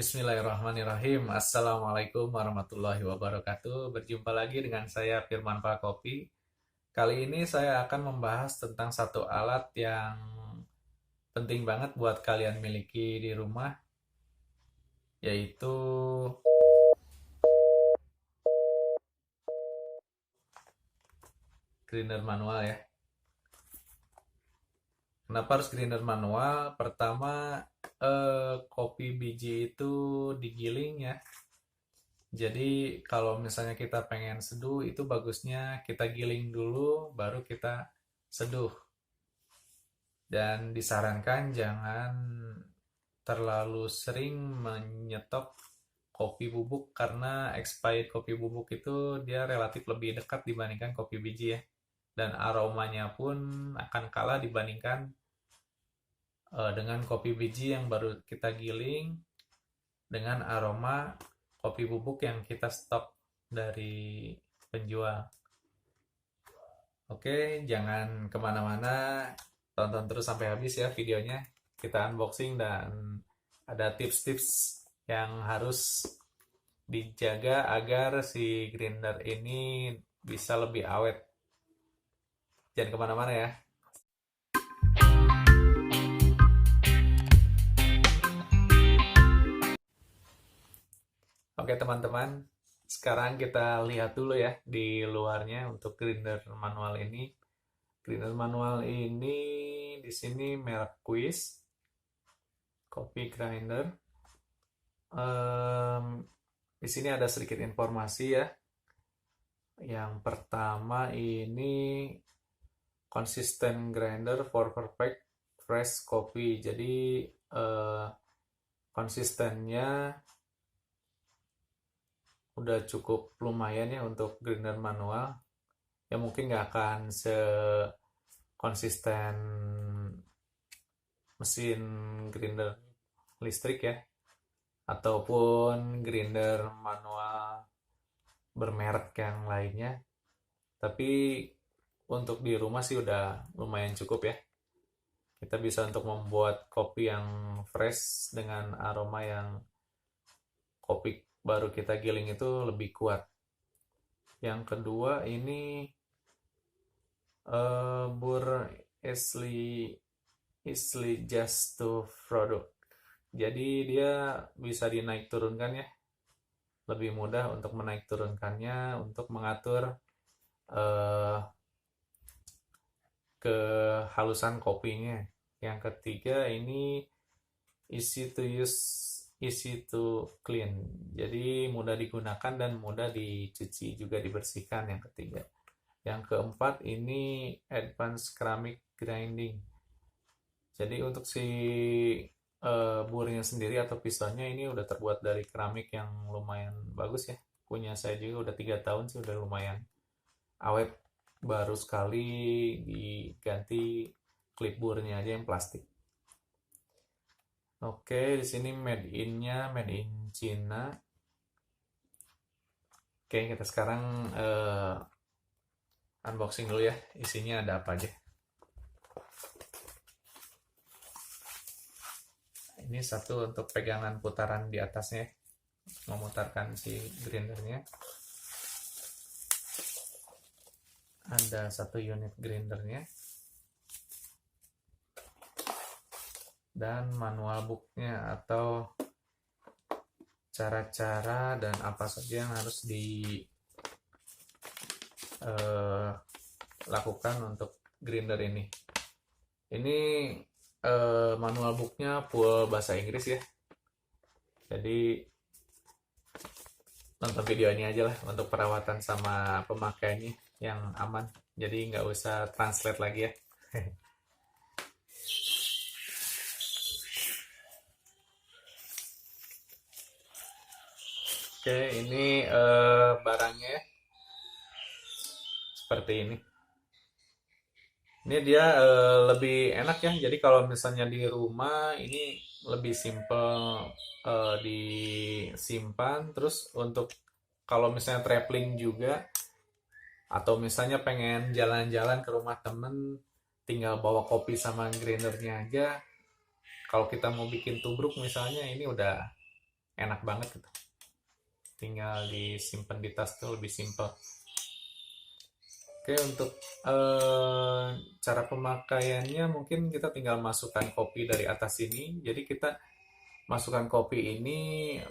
Bismillahirrahmanirrahim. Assalamualaikum warahmatullahi wabarakatuh. Berjumpa lagi dengan saya Firman Prakopi. Kali ini saya akan membahas tentang satu alat yang penting banget buat kalian miliki di rumah, yaitu grinder manual ya. Kenapa harus grinder manual? Pertama, kopi biji itu digiling ya. Jadi kalau misalnya kita pengen seduh itu bagusnya kita giling dulu baru kita seduh. Dan disarankan jangan terlalu sering menyetok kopi bubuk karena expired kopi bubuk itu dia relatif lebih dekat dibandingkan kopi biji ya. Dan aromanya pun akan kalah dibandingkan dengan kopi biji yang baru kita giling dengan aroma kopi bubuk yang kita stok dari penjual. Oke, jangan kemana-mana, tonton terus sampai habis ya videonya. Kita unboxing dan ada tips-tips yang harus dijaga agar si grinder ini bisa lebih awet. Jangan kemana-mana ya. Oke teman-teman, sekarang kita lihat dulu ya di luarnya untuk grinder manual ini. Grinder manual ini di sini merek Quiz Coffee Grinder. Di sini ada sedikit informasi ya. Yang pertama ini consistent grinder for perfect fresh coffee. Jadi konsistennya udah cukup lumayan ya untuk grinder manual. Ya mungkin nggak akan konsisten mesin grinder listrik ya, ataupun grinder manual bermerek yang lainnya. Tapi untuk di rumah sih udah lumayan cukup ya. Kita bisa untuk membuat kopi yang fresh dengan aroma yang kopi baru kita giling itu lebih kuat. Yang kedua ini bur easily just to product. Jadi dia bisa dinaik turunkan ya. Lebih mudah untuk menaik turunkannya, untuk mengatur kehalusan kopinya. Yang ketiga ini easy to use, easy to clean. Jadi mudah digunakan dan mudah dicuci juga dibersihkan yang ketiga. Yang keempat ini advanced ceramic grinding. Jadi untuk si burnya sendiri atau pisaunya ini udah terbuat dari keramik yang lumayan bagus ya. Punya saya juga udah 3 tahun sih, udah lumayan awet. Baru sekali diganti klip burnya aja yang plastik. Oke, di sini made in-nya made in China. Oke, kita sekarang unboxing dulu ya. Isinya ada apa aja. Ini satu untuk pegangan putaran di atasnya, memutarkan si grindernya. Ada satu unit grindernya. Dan manual booknya atau cara-cara dan apa saja yang harus dilakukan untuk grinder ini. Ini manual booknya full bahasa Inggris ya. Jadi nonton videonya aja lah untuk perawatan sama pemakaiannya yang aman. Jadi nggak usah translate lagi ya. Oke, ini barangnya seperti ini. Ini dia lebih enak ya. Jadi kalau misalnya di rumah ini lebih simple disimpan. Terus untuk kalau misalnya traveling juga atau misalnya pengen jalan-jalan ke rumah temen, tinggal bawa kopi sama grindernya aja. Kalau kita mau bikin tubruk misalnya ini udah enak banget gitu. Tinggal disimpan di tas tuh lebih simple. Oke, untuk cara pemakaiannya mungkin kita tinggal masukkan kopi dari atas ini. Jadi kita masukkan kopi ini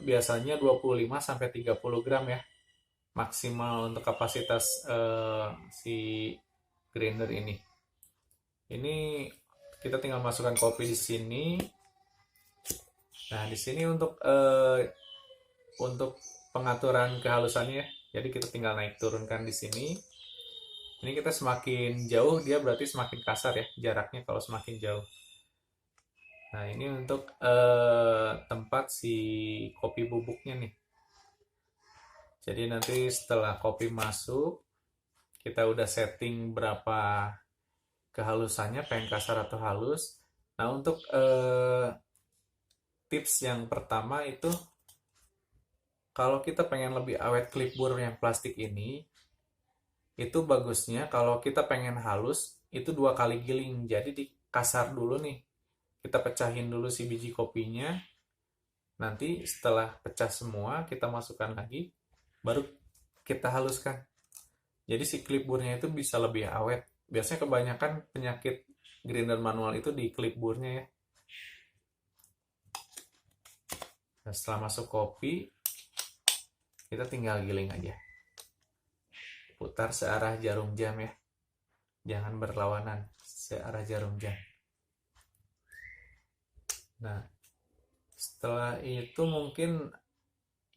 biasanya 25 sampai 30 gram ya. Maksimal untuk kapasitas si grinder ini. Ini kita tinggal masukkan kopi di sini. Nah, di sini untuk pengaturan kehalusannya, jadi kita tinggal naik turunkan di sini. Ini kita semakin jauh dia berarti semakin kasar ya jaraknya kalau semakin jauh. Nah, ini untuk tempat si kopi bubuknya nih. Jadi nanti setelah kopi masuk, kita udah setting berapa kehalusannya, pengen kasar atau halus. Nah, untuk tips yang pertama itu, kalau kita pengen lebih awet clipboard yang plastik ini, itu bagusnya kalau kita pengen halus, itu 2 kali giling. Jadi dikasar dulu nih. Kita pecahin dulu si biji kopinya. Nanti setelah pecah semua, kita masukkan lagi. Baru kita haluskan. Jadi si clipboardnya itu bisa lebih awet. Biasanya kebanyakan penyakit grinder manual itu di clipboardnya ya. Nah, setelah masuk kopi, kita tinggal giling aja. Putar searah jarum jam ya. Jangan berlawanan, searah jarum jam. Nah, setelah itu mungkin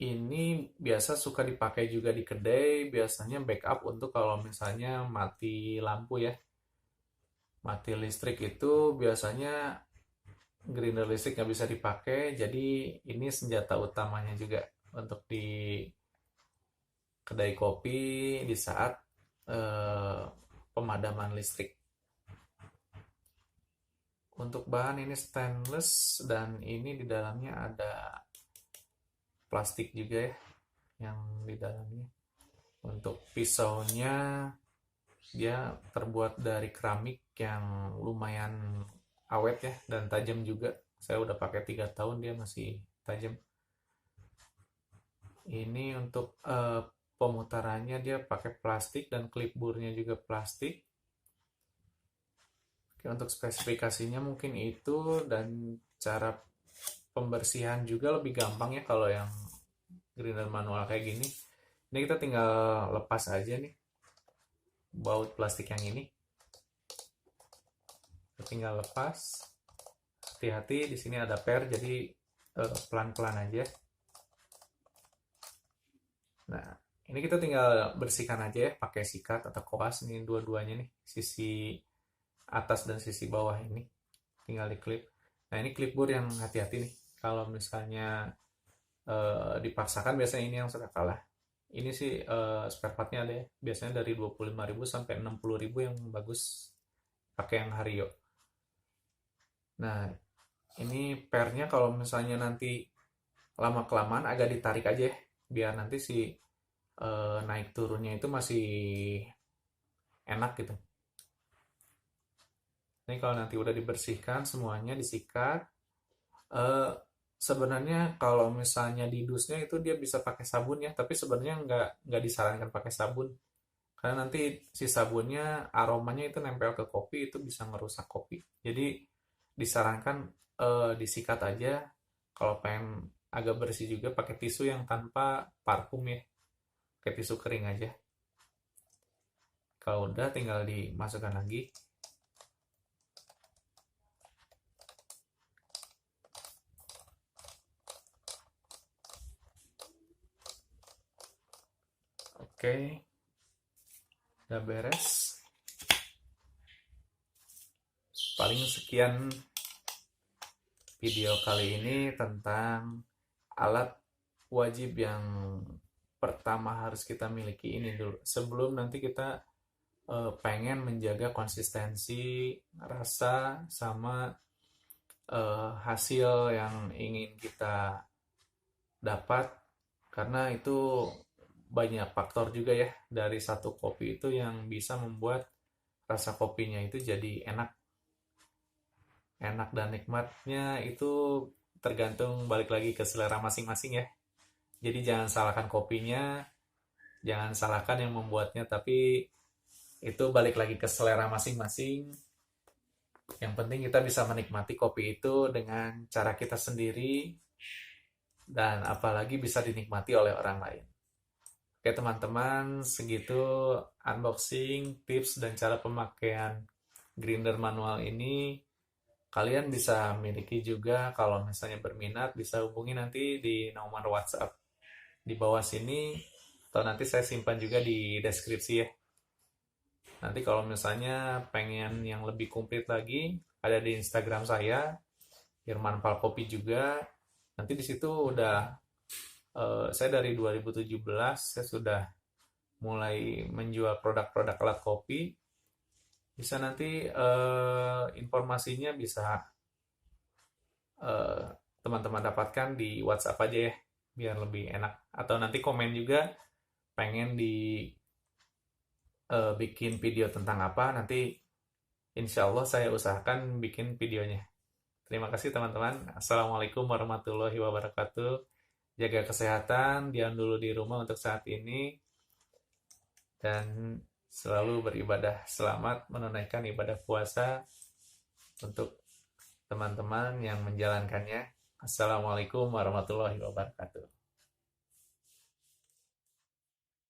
ini biasa suka dipakai juga di kedai, biasanya backup untuk kalau misalnya mati lampu ya. Mati listrik itu biasanya grinder listrik nggak bisa dipakai, jadi ini senjata utamanya juga untuk di kedai kopi di saat pemadaman listrik. Untuk bahan ini stainless dan ini di dalamnya ada plastik juga ya yang di dalamnya. Untuk pisaunya dia terbuat dari keramik yang lumayan awet ya dan tajam juga. Saya udah pakai 3 tahun dia masih tajam. Ini untuk pemutarannya dia pakai plastik dan clipboardnya juga plastik. Oke, untuk spesifikasinya mungkin itu, dan cara pembersihan juga lebih gampang ya kalau yang grinder manual kayak gini. Ini kita tinggal lepas aja nih baut plastik yang ini. Kita tinggal lepas. Hati-hati di sini ada per, jadi pelan-pelan aja. Nah, ini kita tinggal bersihkan aja ya pakai sikat atau koas, ini dua-duanya nih, sisi atas dan sisi bawah ini tinggal diklip. Nah, ini clipboard yang hati-hati nih, kalau misalnya dipaksakan biasanya ini yang sudah kalah. Ini sih spare partnya ada ya, biasanya dari 25.000 sampai 60.000 yang bagus pakai yang Hario. Nah, ini pernya kalau misalnya nanti lama kelamaan agak ditarik aja ya, biar nanti si naik turunnya itu masih enak gitu. Ini kalau nanti udah dibersihkan semuanya, disikat. Sebenarnya kalau misalnya di dusnya itu dia bisa pakai sabun ya, tapi sebenarnya nggak disarankan pakai sabun, karena nanti si sabunnya aromanya itu nempel ke kopi, itu bisa ngerusak kopi. Jadi disarankan disikat aja. Kalau pengen agak bersih juga pakai tisu yang tanpa parfum ya, pakai tisu kering aja. Kalau udah tinggal dimasukkan lagi. Oke, udah beres. Paling sekian video kali ini tentang alat wajib yang pertama harus kita miliki ini dulu, sebelum nanti kita pengen menjaga konsistensi rasa sama hasil yang ingin kita dapat, karena itu banyak faktor juga ya dari satu kopi itu yang bisa membuat rasa kopinya itu jadi enak dan nikmatnya itu tergantung balik lagi ke selera masing-masing ya. Jadi jangan salahkan kopinya, jangan salahkan yang membuatnya, tapi itu balik lagi ke selera masing-masing. Yang penting kita bisa menikmati kopi itu dengan cara kita sendiri, dan apalagi bisa dinikmati oleh orang lain. Oke teman-teman, segitu unboxing, tips, dan cara pemakaian grinder manual ini. Kalian bisa miliki juga, kalau misalnya berminat bisa hubungi nanti di nomor WhatsApp di bawah sini, atau nanti saya simpan juga di deskripsi ya. Nanti kalau misalnya pengen yang lebih komplit lagi, ada di Instagram saya, Irman Palkopi juga. Nanti di situ udah, saya dari 2017 saya sudah mulai menjual produk-produk alat kopi. Bisa nanti informasinya bisa teman-teman dapatkan di WhatsApp aja ya, biar lebih enak. Atau nanti komen juga pengen bikin video tentang apa, nanti insya Allah saya usahakan bikin videonya. Terima kasih teman-teman. Assalamualaikum warahmatullahi wabarakatuh. Jaga kesehatan, diam dulu di rumah untuk saat ini, dan selalu beribadah. Selamat menunaikan ibadah puasa untuk teman-teman yang menjalankannya. Assalamualaikum warahmatullahi wabarakatuh.